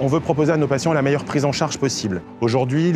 On veut proposer à nos patients la meilleure prise en charge possible. Aujourd'hui,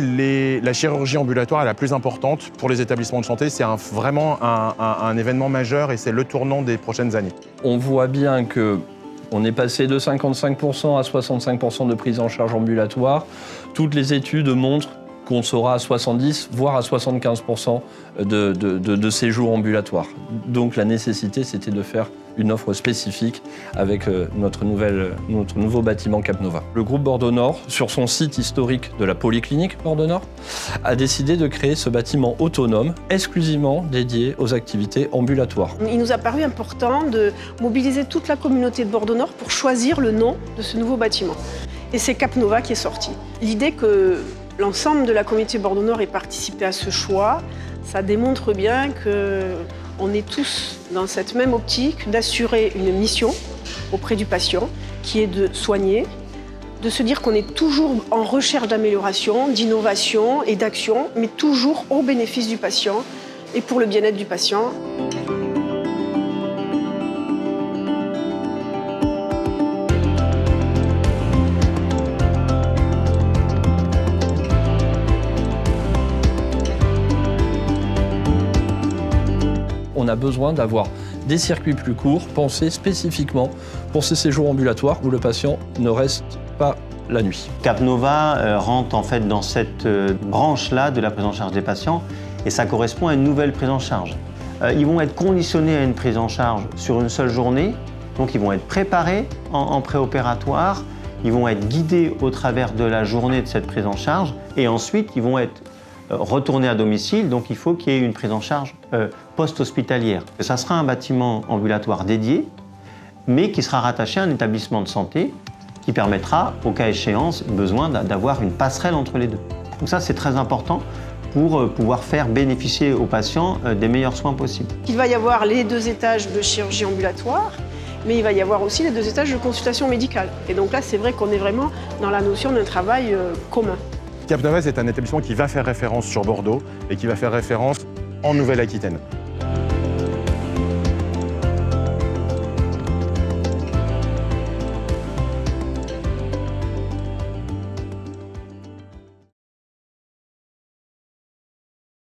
la chirurgie ambulatoire est la plus importante pour les établissements de santé. C'est vraiment un événement majeur et c'est le tournant des prochaines années. On voit bien qu'on est passé de 55% à 65% de prise en charge ambulatoire. Toutes les études montrent qu'on sera à 70, voire à 75% de séjours ambulatoires. Donc la nécessité, c'était de faire une offre spécifique avec notre nouveau bâtiment Capnova. Le groupe Bordeaux Nord, sur son site historique de la Polyclinique Bordeaux Nord, a décidé de créer ce bâtiment autonome, exclusivement dédié aux activités ambulatoires. Il nous a paru important de mobiliser toute la communauté de Bordeaux Nord pour choisir le nom de ce nouveau bâtiment. Et c'est Capnova qui est sorti. L'idée que l'ensemble de la communauté Bordeaux Nord ait participé à ce choix, ça démontre bien qu'on est tous dans cette même optique d'assurer une mission auprès du patient, qui est de soigner, de se dire qu'on est toujours en recherche d'amélioration, d'innovation et d'action, mais toujours au bénéfice du patient et pour le bien-être du patient. On a besoin d'avoir des circuits plus courts, pensés spécifiquement pour ces séjours ambulatoires où le patient ne reste pas la nuit. Capnova rentre en fait dans cette branche-là de la prise en charge des patients et ça correspond à une nouvelle prise en charge. Ils vont être conditionnés à une prise en charge sur une seule journée, donc ils vont être préparés en préopératoire, ils vont être guidés au travers de la journée de cette prise en charge et ensuite ils vont être retourner à domicile, donc il faut qu'il y ait une prise en charge post-hospitalière. Ça sera un bâtiment ambulatoire dédié, mais qui sera rattaché à un établissement de santé qui permettra, au cas échéance, besoin d'avoir une passerelle entre les deux. Donc ça, c'est très important pour pouvoir faire bénéficier aux patients des meilleurs soins possibles. Il va y avoir les 2 étages de chirurgie ambulatoire, mais il va y avoir aussi les 2 étages de consultation médicale. Et donc là, c'est vrai qu'on est vraiment dans la notion d'un travail commun. Capnova, c'est un établissement qui va faire référence sur Bordeaux et qui va faire référence en Nouvelle-Aquitaine.